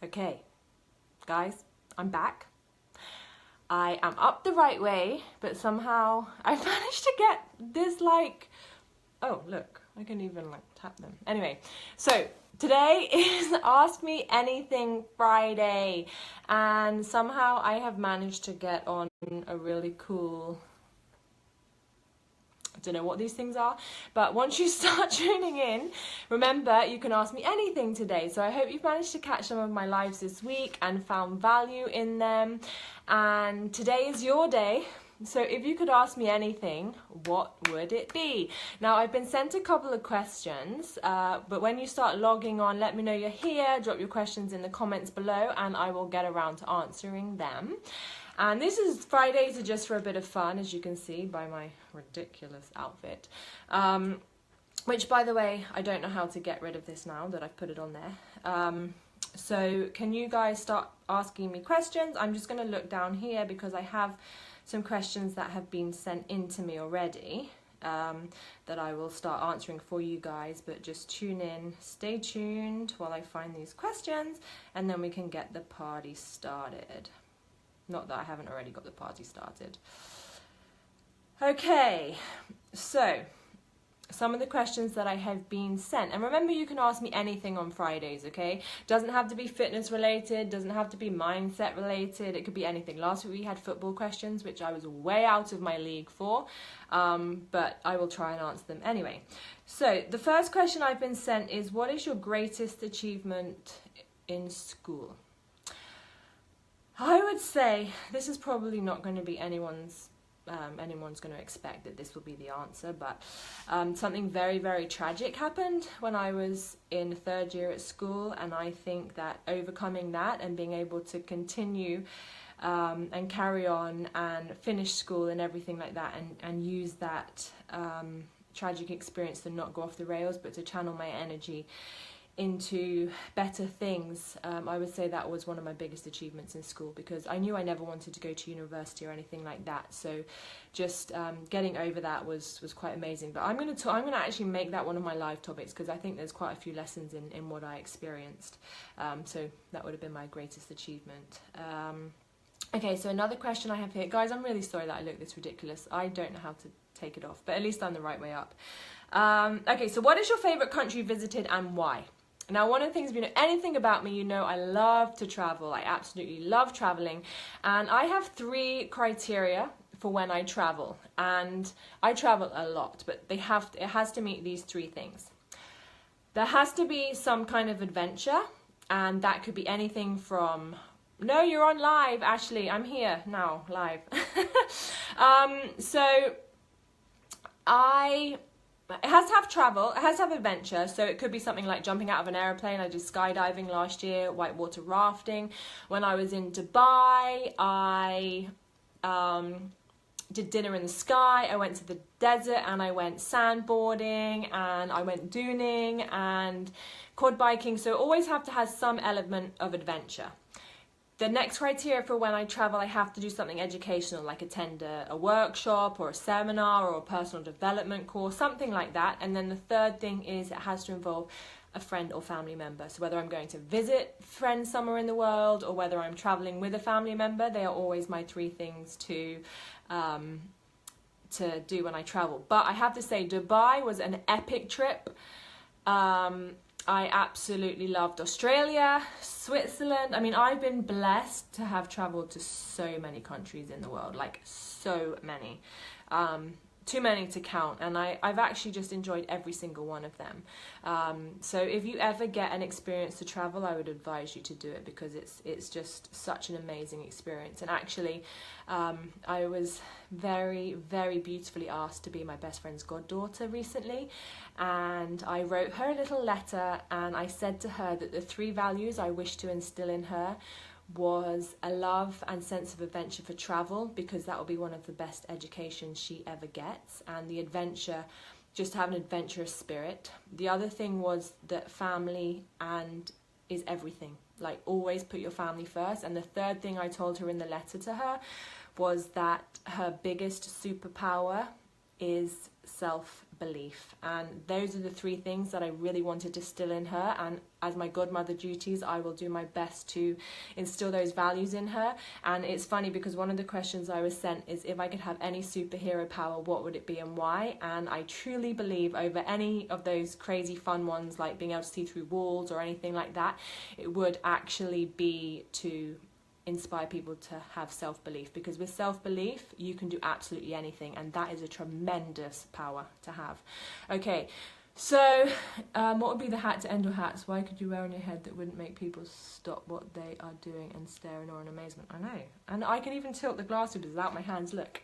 Okay, guys, I'm back. I am up the right way, but somehow I've managed to get this oh look, I can even tap them. Anyway, so today is Ask Me Anything Friday, and somehow I have managed to get on a really cool, I don't know what these things are, but once you start tuning in, remember you can ask me anything today. So I hope you've managed to catch some of my lives this week and found value in them. And today is your day. So if you could ask me anything, what would it be? Now, I've been sent a couple of questions, but when you start logging on, let me know you're here, drop your questions in the comments below, and I will get around to answering them. And Fridays are just for a bit of fun, as you can see by my ridiculous outfit. Which, by the way, I don't know how to get rid of this now that I've put it on there. So can you guys start asking me questions? I'm just going to look down here because I have some questions that have been sent in to me already that I will start answering for you guys. But just tune in, stay tuned while I find these questions, and then we can get the party started. Not that I haven't already got the party started. Okay, so some of the questions that I have been sent. And remember, you can ask me anything on Fridays, okay? Doesn't have to be fitness related, doesn't have to be mindset related. It could be anything. Last week we had football questions, which I was way out of my league for, but I will try and answer them anyway. So the first question I've been sent is, what is your greatest achievement in school? I would say this is probably not going to be anyone's going to expect that this will be the answer, but something very, very tragic happened when I was in third year at school, and I think that overcoming that and being able to continue and carry on and finish school and everything like that, and use that tragic experience to not go off the rails, but to channel my energy into better things. I would say that was one of my biggest achievements in school, because I knew I never wanted to go to university or anything like that. So just getting over that was quite amazing. But I'm gonna actually make that one of my live topics, because I think there's quite a few lessons in what I experienced. So that would have been my greatest achievement. Okay, so another question I have here. Guys, I'm really sorry that I look this ridiculous. I don't know how to take it off, but at least I'm the right way up. Okay, so what is your favorite country visited and why? Now, one of the things, if you know anything about me, you know I love to travel. I absolutely love traveling. And I have 3 criteria for when I travel. And I travel a lot, but it has to meet these 3 things. There has to be some kind of adventure, and that could be anything from, no, you're on live, Ashley, I'm here now, live. It has to have travel, it has to have adventure, so it could be something like jumping out of an aeroplane. I did skydiving last year, whitewater rafting. When I was in Dubai, I did dinner in the sky, I went to the desert, and I went sandboarding, and I went dooning and quad biking, so it always have to have some element of adventure. The next criteria for when I travel, I have to do something educational, like attend a workshop or a seminar or a personal development course, something like that. And then the third thing is it has to involve a friend or family member. So whether I'm going to visit friends somewhere in the world or whether I'm traveling with a family member, they are always my 3 things to do when I travel. But I have to say, Dubai was an epic trip. I absolutely loved Australia, Switzerland. I mean, I've been blessed to have traveled to so many countries in the world, like so many. Too many to count, and I've actually just enjoyed every single one of them. So if you ever get an experience to travel, I would advise you to do it, because it's just such an amazing experience. And actually, I was very, very beautifully asked to be my best friend's goddaughter recently, and I wrote her a little letter, and I said to her that the 3 values I wish to instill in her was a love and sense of adventure for travel, because that will be one of the best educations she ever gets, and the adventure, just have an adventurous spirit. The other thing was that family is everything, like always put your family first. And the third thing I told her in the letter to her was that her biggest superpower is self self-belief. And those are the three things that I really want to distill in her, and as my godmother duties I will do my best to instill those values in her. And it's funny because one of the questions I was sent is, if I could have any superhero power, what would it be and why? And I truly believe over any of those crazy fun ones like being able to see through walls or anything like that, it would actually be to inspire people to have self-belief, because with self-belief you can do absolutely anything, and that is a tremendous power to have. Okay, so what would be the hat to end all hats? Why could you wear on your head that wouldn't make people stop what they are doing and stare in awe and amazement? I know, and I can even tilt the glass holders without my hands. Look,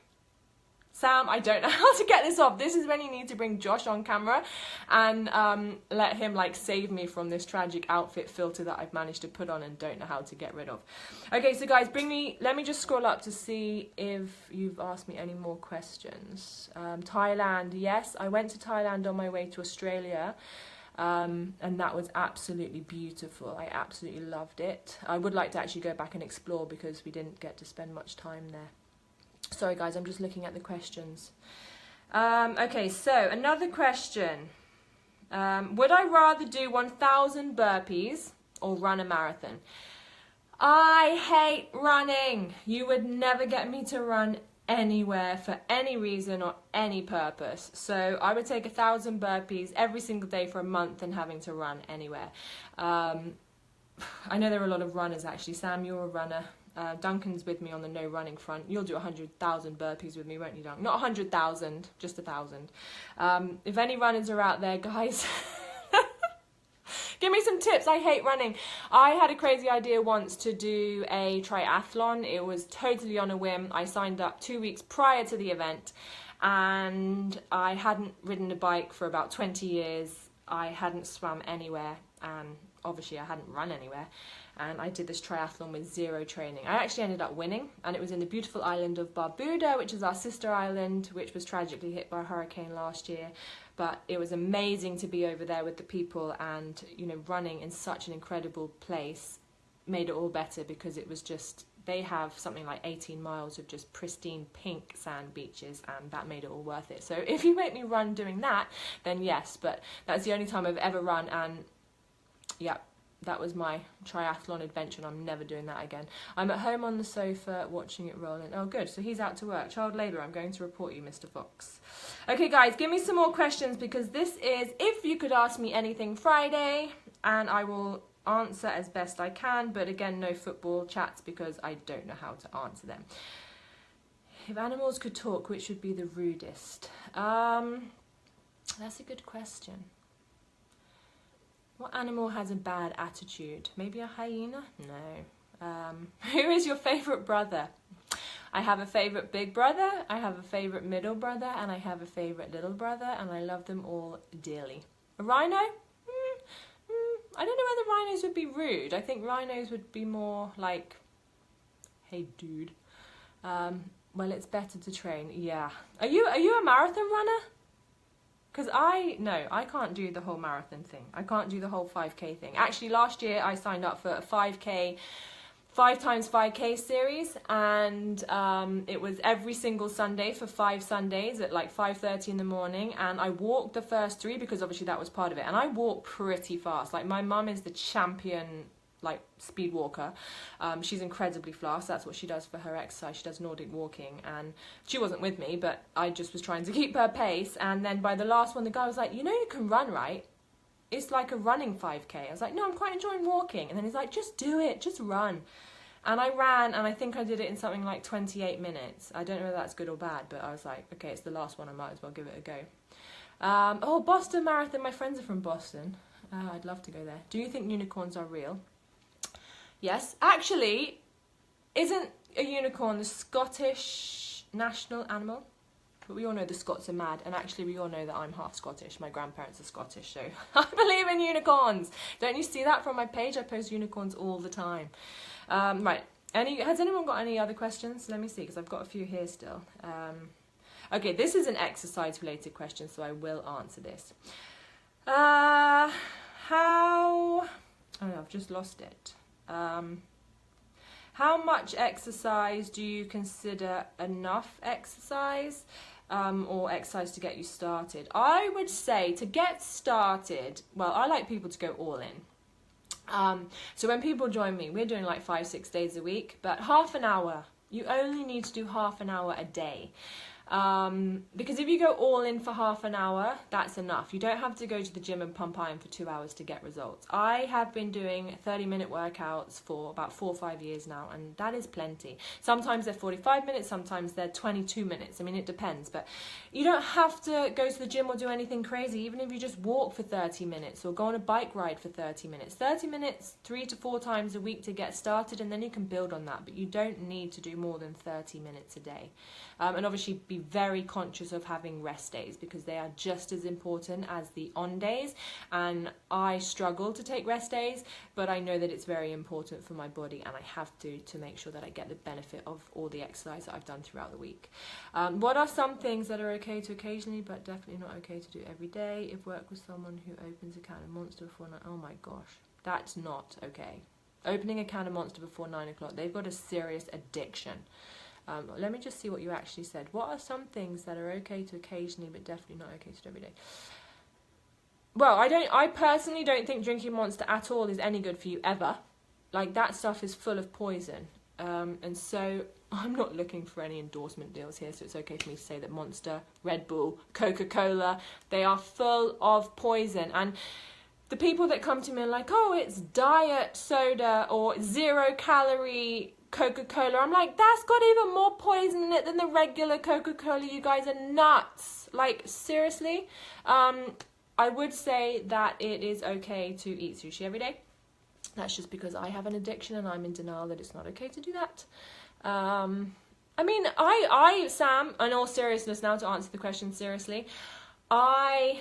Sam, I don't know how to get this off. This is when you need to bring Josh on camera and let him like save me from this tragic outfit filter that I've managed to put on and don't know how to get rid of. Okay, so guys, let me just scroll up to see if you've asked me any more questions. Thailand, yes, I went to Thailand on my way to Australia. And that was absolutely beautiful. I absolutely loved it. I would like to actually go back and explore because we didn't get to spend much time there. Sorry guys, I'm just looking at the questions. Okay, so another question. Would I rather do 1,000 burpees or run a marathon? I hate running. You would never get me to run anywhere for any reason or any purpose. So I would take 1,000 burpees every single day for a month than having to run anywhere. I know there are a lot of runners actually. Sam, you're a runner. Duncan's with me on the no running front. You'll do 100,000 burpees with me, won't you, Duncan? Not 100,000, just 1,000. If any runners are out there, guys, give me some tips. I hate running. I had a crazy idea once to do a triathlon. It was totally on a whim. I signed up 2 weeks prior to the event, and I hadn't ridden a bike for about 20 years. I hadn't swam anywhere, and obviously I hadn't run anywhere. And I did this triathlon with zero training. I actually ended up winning, and it was in the beautiful island of Barbuda, which is our sister island, which was tragically hit by a hurricane last year. But it was amazing to be over there with the people, and you know, running in such an incredible place made it all better, because it was just, they have something like 18 miles of just pristine pink sand beaches, and that made it all worth it. So if you make me run doing that, then yes, but that's the only time I've ever run, and yeah, that was my triathlon adventure, and I'm never doing that again. I'm at home on the sofa watching it roll in. Oh good, so he's out to work. Child labour, I'm going to report you, Mr. Fox. Okay guys, give me some more questions, because this is If You Could Ask Me Anything Friday, and I will answer as best I can, but again, no football chats because I don't know how to answer them. If animals could talk, which would be the rudest? That's a good question. What animal has a bad attitude? Maybe a hyena? No. Who is your favourite brother? I have a favourite big brother, I have a favourite middle brother, and I have a favourite little brother, and I love them all dearly. A rhino? I don't know whether rhinos would be rude. I think rhinos would be more like, hey dude. Well, it's better to train. Yeah. Are you a marathon runner? Because I can't do the whole marathon thing. I can't do the whole 5K thing. Actually, last year I signed up for a 5K, 5x5K series, and it was every single Sunday for 5 Sundays at like 5:30 in the morning, and I walked the first 3 because obviously that was part of it, and I walk pretty fast. Like, my mum is the champion like speed walker. She's incredibly fast. That's what she does for her exercise. She does Nordic walking, and she wasn't with me, but I just was trying to keep her pace. And then by the last one, the guy was like, you know, you can run, right? It's like a running 5K. I was like, no, I'm quite enjoying walking. And then he's like, just do it, just run. And I ran, and I think I did it in something like 28 minutes. I don't know whether that's good or bad, but I was like, okay, it's the last one, I might as well give it a go. Oh, Boston Marathon. My friends are from Boston. I'd love to go there. Do you think unicorns are real? Yes. Actually, isn't a unicorn the Scottish national animal? But we all know the Scots are mad, and actually we all know that I'm half Scottish. My grandparents are Scottish, so I believe in unicorns. Don't you see that from my page? I post unicorns all the time. Right. Has anyone got any other questions? Let me see, because I've got a few here still. Okay, this is an exercise-related question, so I will answer this. Oh no, I've just lost it. How much exercise do you consider enough exercise? or exercise to get you started? I would say to get started, well, I like people to go all in. So when people join me, we're doing like 5-6 days a week, but half an hour. You only need to do half an hour a day. Because if you go all in for half an hour, that's enough. You don't have to go to the gym and pump iron for 2 hours to get results. I have been doing 30-minute workouts for about 4 or 5 years now, and that is plenty. Sometimes they're 45 minutes, sometimes they're 22 minutes. I mean, it depends, but you don't have to go to the gym or do anything crazy. Even if you just walk for 30 minutes or go on a bike ride for 30 minutes. 30 minutes 3 to 4 times a week to get started, and then you can build on that, but you don't need to do more than 30 minutes a day. And obviously be very conscious of having rest days, because they are just as important as the on days, and I struggle to take rest days, but I know that it's very important for my body, and I have to make sure that I get the benefit of all the exercise that I've done throughout the week. What are some things that are okay to occasionally but definitely not okay to do every day? If work with someone who opens a can of Monster before 9, oh my gosh, that's not okay. Opening a can of Monster before 9 o'clock, they've got a serious addiction. Let me just see what you actually said. What are some things that are okay to occasionally but definitely not okay to do every day? Well, I personally don't think drinking Monster at all is any good for you ever. Like, that stuff is full of poison. And so I'm not looking for any endorsement deals here, so it's okay for me to say that Monster, Red Bull, Coca-Cola, they are full of poison. And the people that come to me are like, oh, it's diet soda or 0-calorie Coca-Cola. I'm like, that's got even more poison in it than the regular Coca-Cola. You guys are nuts. Like, seriously. I would say that it is okay to eat sushi every day. That's just because I have an addiction and I'm in denial that it's not okay to do that. I mean, Sam, in all seriousness now, to answer the question seriously, I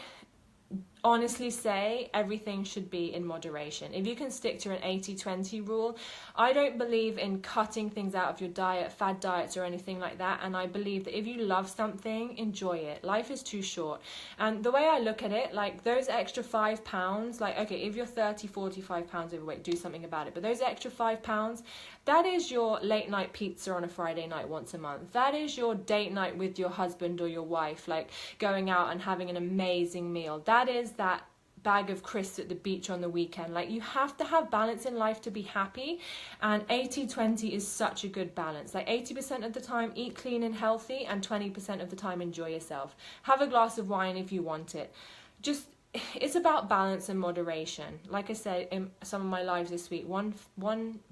honestly say everything should be in moderation. If you can stick to an 80-20 rule, I don't believe in cutting things out of your diet, fad diets or anything like that, and I believe that if you love something, enjoy it. Life is too short. And the way I look at it, like those extra 5 pounds, like, okay, if you're 30, 45 pounds overweight, do something about it, but those extra 5 pounds, that is your late night pizza on a Friday night once a month. That is your date night with your husband or your wife, like going out and having an amazing meal. That is that bag of crisps at the beach on the weekend. Like, you have to have balance in life to be happy, and 80-20 is such a good balance. Like, 80% of the time eat clean and healthy, and 20% of the time enjoy yourself. Have a glass of wine if you want it. Just, it's about balance and moderation. Like I said in some of my lives this week, one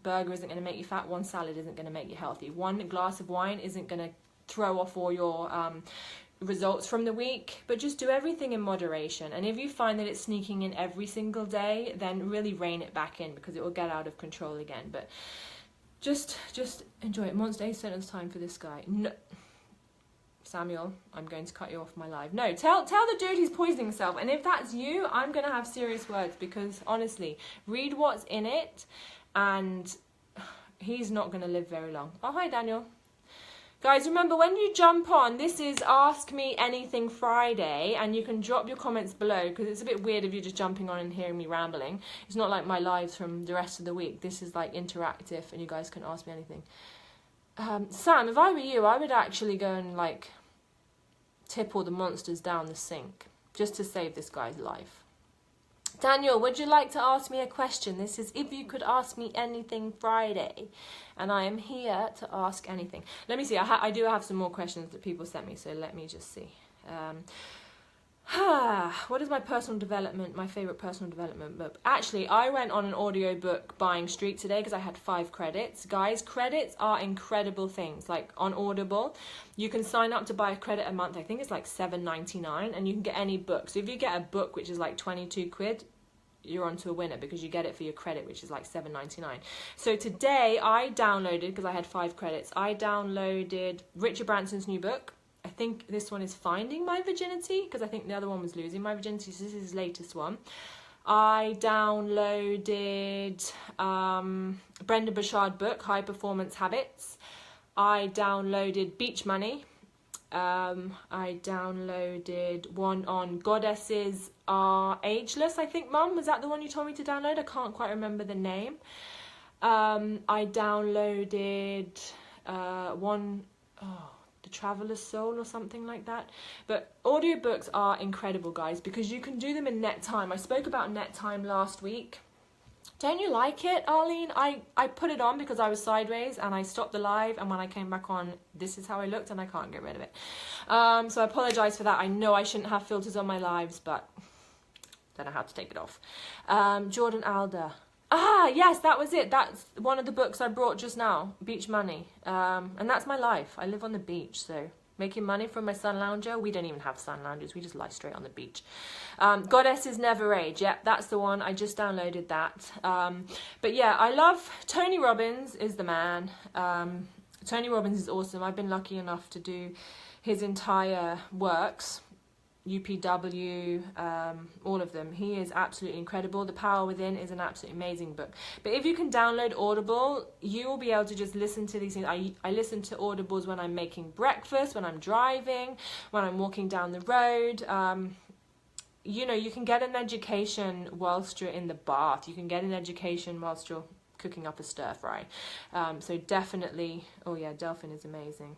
burger isn't going to make you fat, one salad isn't going to make you healthy, one glass of wine isn't going to throw off all your results from the week, but just do everything in moderation. And if you find that it's sneaking in every single day, then really rein it back in, because it will get out of control again. But just enjoy it. Monster 8% of the time for this guy. No, Samuel, I'm going to cut you off my live. No, tell the dude he's poisoning himself. And if that's you, I'm going to have serious words, because honestly, read what's in it, and he's not going to live very long. Oh, hi, Daniel. Guys, remember, when you jump on, this is Ask Me Anything Friday, and you can drop your comments below, because it's a bit weird if you're just jumping on and hearing me rambling. It's not like my lives from the rest of the week. This is like interactive, and you guys can ask me anything. Sam, if I were you, I would actually go and like tip all the monsters down the sink, just to save this guy's life. Daniel, would you like to ask me a question? This is If You Could Ask Me Anything Friday, and I am here to ask anything. Let me see, I do have some more questions that people sent me, so let me just see. What is my personal development, my favourite personal development book? Actually, I went on an audiobook buying streak today because I had 5 credits. Guys, credits are incredible things. Like on Audible, you can sign up to buy a credit a month. I think it's like $7.99, and you can get any book. So if you get a book which is like 22 quid, you're onto a winner, because you get it for your credit, which is like $7.99. So today I downloaded, because I had 5 credits, I downloaded Richard Branson's new book. I think this one is Finding My Virginity, because I think the other one was Losing My Virginity, so this is his latest one. I downloaded Brendon Burchard book, High Performance Habits. I downloaded Beach Money. I downloaded one on Goddesses Are Ageless, I think, Mum. Was that the one you told me to download? I can't quite remember the name. I downloaded one... Oh, The Traveler's Soul or something like that. But audiobooks are incredible, guys, because you can do them in net time. I spoke about net time last week. Don't you like it, Arlene? I put it on because I was sideways and I stopped the live, and when I came back on, this is how I looked, and I can't get rid of it. So I apologise for that. I know I shouldn't have filters on my lives, but don't know how to take it off. Jordan Alder. Ah, yes, that was it. That's one of the books I brought just now, Beach Money. And that's my life. I live on the beach, so making money from my sun lounger. We don't even have sun loungers. We just lie straight on the beach. Goddesses Never Age. Yep, that's the one. I just downloaded that. But yeah, I love Tony Robbins is the man. Tony Robbins is awesome. I've been lucky enough to do his entire works. UPW, all of them. He is absolutely incredible. The Power Within is an absolutely amazing book. But if you can download Audible, you will be able to just listen to these things. I listen to Audibles when I'm making breakfast, when I'm driving, when I'm walking down the road. You know, you can get an education whilst you're in the bath. You can get an education whilst you're cooking up a stir fry. So definitely, oh yeah, Delphin is amazing.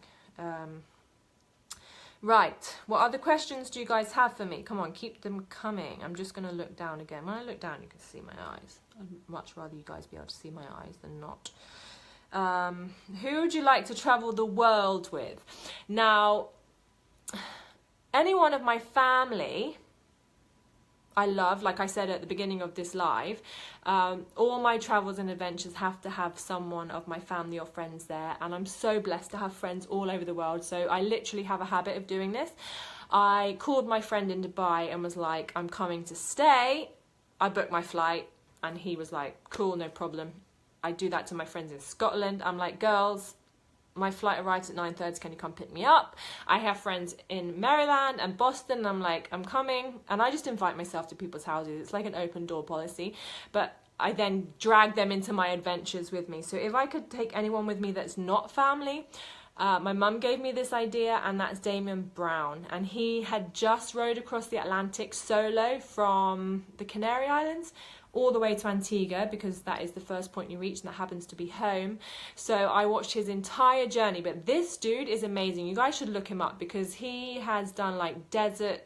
Right, what other questions do you guys have for me? Come on, keep them coming. I'm just going to look down again. When I look down, you can see my eyes. I'd much rather you guys be able to see my eyes than not. Who would you like to travel the world with? Now, any one of my family I love, like I said at the beginning of this live, all my travels and adventures have to have someone of my family or friends there, and I'm so blessed to have friends all over the world. So I literally have a habit of doing this. I called my friend in Dubai and was like, I'm coming to stay. I booked my flight, and he was like, cool, no problem. I do that to my friends in Scotland. I'm like, girls, my flight arrives at 9:30, can you come pick me up? I have friends in Maryland and Boston, and I'm like, I'm coming. And I just invite myself to people's houses. It's like an open door policy. But I then drag them into my adventures with me. So if I could take anyone with me that's not family, my mum gave me this idea, and that's Damien Brown. And he had just rowed across the Atlantic solo from the Canary Islands all the way to Antigua, because that is the first point you reach, and that happens to be home. So I watched his entire journey. But this dude is amazing. You guys should look him up, because he has done like desert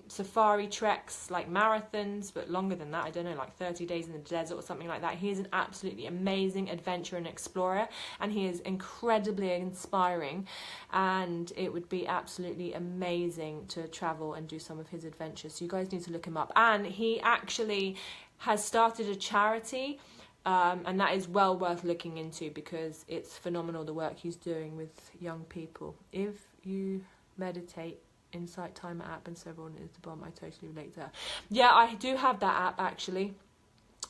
safari treks, like marathons, but longer than that. I don't know, like 30 days in the desert or something like that. He is an absolutely amazing adventurer and explorer, and he is incredibly inspiring, and it would be absolutely amazing to travel and do some of his adventures. So you guys need to look him up. And he actually has started a charity, and that is well worth looking into, because it's phenomenal the work he's doing with young people. If you meditate, Insight Timer app, and several is the bomb. I totally relate to her. Yeah, I do have that app actually.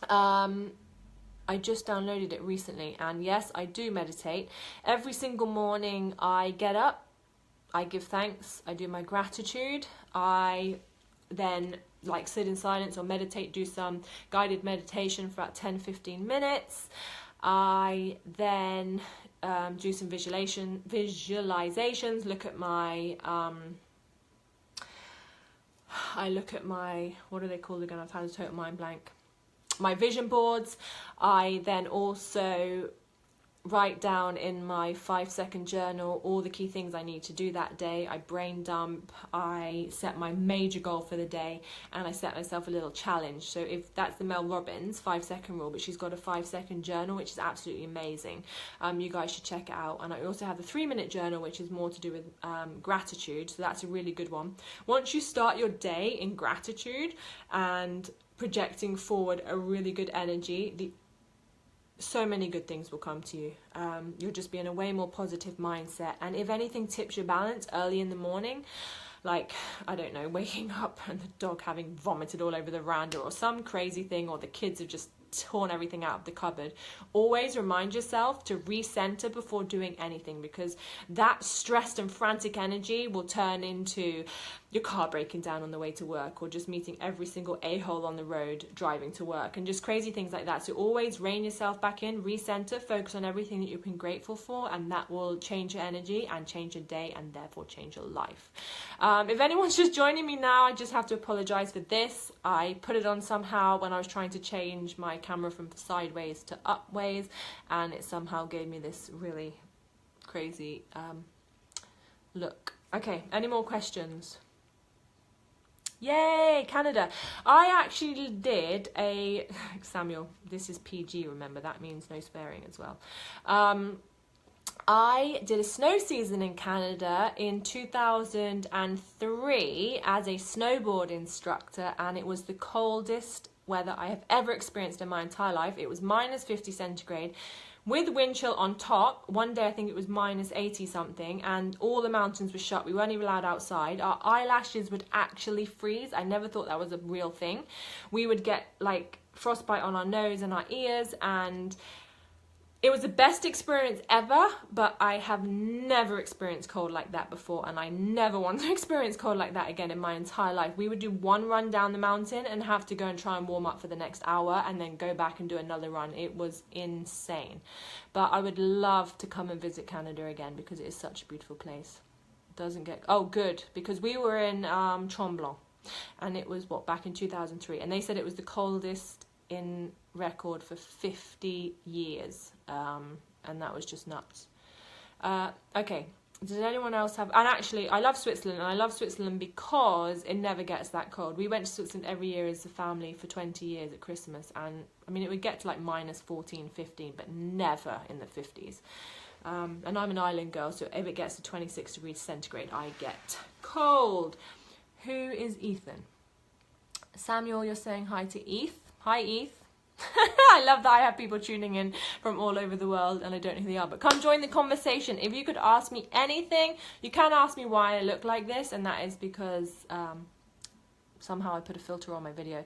I just downloaded it recently, and yes, I do meditate. Every single morning I get up, I give thanks, I do my gratitude, I then like sit in silence or meditate, do some guided meditation for about 10-15 minutes. I then do some visualizations, look at my what are they called again? I've had a total mind blank. My vision boards. I then also write down in my 5-second journal all the key things I need to do that day. I brain dump, I set my major goal for the day, and I set myself a little challenge. So if that's the Mel Robbins 5-second rule, but she's got a 5-second journal, which is absolutely amazing. You guys should check it out. And I also have the 3-minute journal, which is more to do with gratitude. So that's a really good one. Once you start your day in gratitude and projecting forward a really good energy, so many good things will come to you. You'll just be in a way more positive mindset. And if anything tips your balance early in the morning, like, I don't know, waking up and the dog having vomited all over the veranda, or some crazy thing, or the kids have just torn everything out of the cupboard, always remind yourself to recenter before doing anything, because that stressed and frantic energy will turn into your car breaking down on the way to work, or just meeting every single a-hole on the road driving to work, and just crazy things like that. So always rein yourself back in, recenter, focus on everything that you've been grateful for, and that will change your energy and change your day, and therefore change your life. If anyone's just joining me now, I just have to apologize for this. I put it on somehow when I was trying to change my camera from sideways to upways, and it somehow gave me this really crazy look. Okay, any more questions? Yay, Canada. I actually did a, Samuel, this is PG, remember, that means no swearing as well. I did a snow season in Canada in 2003 as a snowboard instructor, and it was the coldest weather I have ever experienced in my entire life. It was -50 centigrade with wind chill on top. One day I think it was -80 something, and all the mountains were shut. We weren't even allowed outside. Our eyelashes would actually freeze. I never thought that was a real thing. We would get like frostbite on our nose and our ears, and it was the best experience ever, but I have never experienced cold like that before, and I never want to experience cold like that again in my entire life. We would do one run down the mountain and have to go and try and warm up for the next hour and then go back and do another run. It was insane. But I would love to come and visit Canada again because it is such a beautiful place. It doesn't get... Oh, good, because we were in Tremblant, and it was, back in 2003, and they said it was the coldest in record for 50 years, and that was just nuts. Okay, does anyone else have... And actually, I love Switzerland, and I love Switzerland because it never gets that cold. We went to Switzerland every year as a family for 20 years at Christmas, and I mean, it would get to like -14, 15, but never in the 50s. And I'm an island girl, so if it gets to 26 degrees centigrade, I get cold. Who is Ethan? Samuel, you're saying hi to Eth. Hi, Eth. I love that I have people tuning in from all over the world and I don't know who they are, but come join the conversation. If you could ask me anything, you can ask me why I look like this, and that is because somehow I put a filter on my video.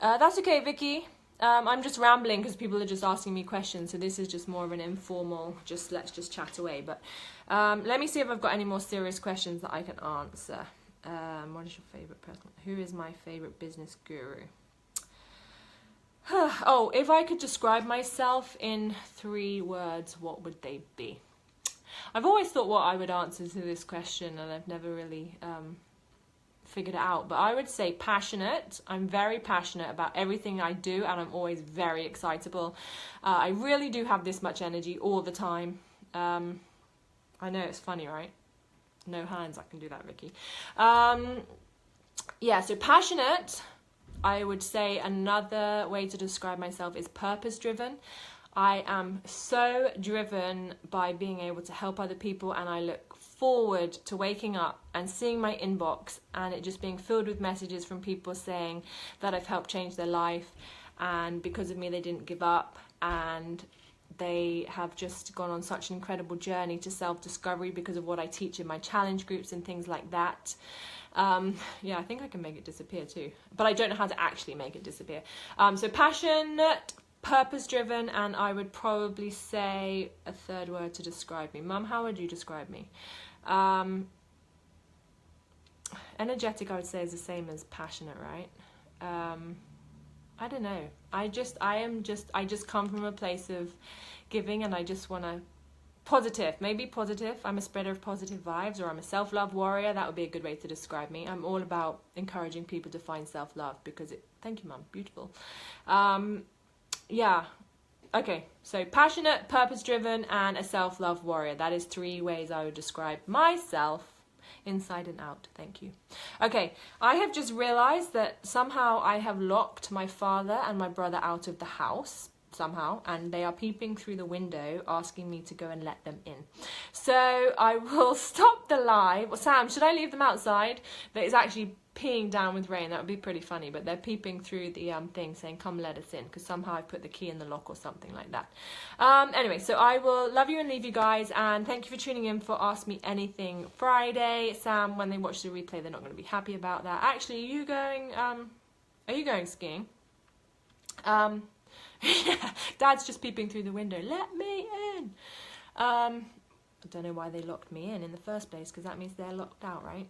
That's okay, Vicky. I'm just rambling because people are just asking me questions, so this is just more of an informal, let's just chat away. But let me see if I've got any more serious questions that I can answer. What is your favourite person? Who is my favourite business guru? Oh, if I could describe myself in 3 words, what would they be? I've always thought what I would answer to this question, and I've never really figured it out. But I would say passionate. I'm very passionate about everything I do, and I'm always very excitable. I really do have this much energy all the time. I know it's funny, right? No hands, I can do that, Ricky. Yeah, so passionate. I would say another way to describe myself is purpose-driven. I am so driven by being able to help other people, and I look forward to waking up and seeing my inbox and it just being filled with messages from people saying that I've helped change their life, and because of me they didn't give up, and they have just gone on such an incredible journey to self-discovery because of what I teach in my challenge groups and things like that. Yeah, I think I can make it disappear too, but I don't know how to actually make it disappear. So passionate, purpose-driven, and I would probably say a 3rd word to describe me. Mum, how would you describe me? Energetic, I would say, is the same as passionate, right? I don't know. I just come from a place of giving, and I just want to positive, maybe positive. I'm a spreader of positive vibes, or I'm a self-love warrior. That would be a good way to describe me. I'm all about encouraging people to find self-love because it... Thank you, Mum. Beautiful. Yeah. Okay. So passionate, purpose-driven, and a self-love warrior. That is 3 ways I would describe myself inside and out. Thank you. Okay. I have just realized that somehow I have locked my father and my brother out of the house somehow, and they are peeping through the window asking me to go and let them in. So I will stop the live. Well, Sam, should I leave them outside? That is actually peeing down with rain. That would be pretty funny, but they're peeping through the thing saying come let us in, because somehow I put the key in the lock or something like that. Anyway, so I will love you and leave you guys, and thank you for tuning in for Ask Me Anything Friday. Sam, when they watch the replay, they're not going to be happy about that. Actually, are you going skiing? Yeah, Dad's just peeping through the window. Let me in. I don't know why they locked me in the first place, because that means they're locked out, right?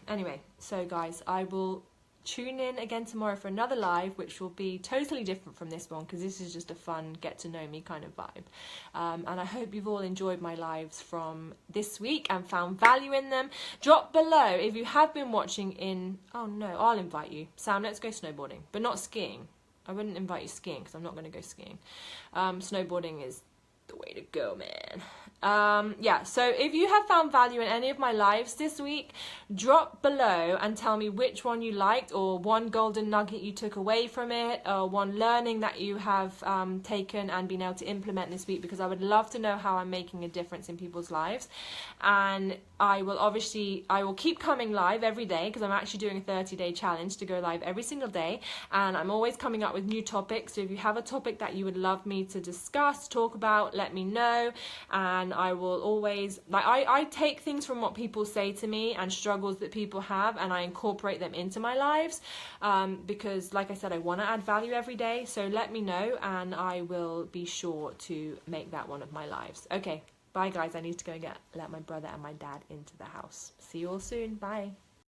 Anyway, so guys, I will tune in again tomorrow for another live, which will be totally different from this one, because this is just a fun get to know me kind of vibe. And I hope you've all enjoyed my lives from this week and found value in them. Drop below if you have been watching in... Oh no, I'll invite you. Sam, let's go snowboarding, but not skiing. I wouldn't invite you skiing because I'm not going to go skiing. Snowboarding is the way to go, man. Yeah, so if you have found value in any of my lives this week, drop below and tell me which one you liked, or one golden nugget you took away from it, or one learning that you have taken and been able to implement this week, because I would love to know how I'm making a difference in people's lives. And I will keep coming live every day, because I'm actually doing a 30-day challenge to go live every single day, and I'm always coming up with new topics. So if you have a topic that you would love me to discuss, talk about, let me know. And I will always, I take things from what people say to me and struggles that people have, and I incorporate them into my lives, because like I said, I want to add value every day. So let me know, and I will be sure to make that one of my lives. Okay, bye guys, I need to go and let my brother and my dad into the house. See you all soon. Bye.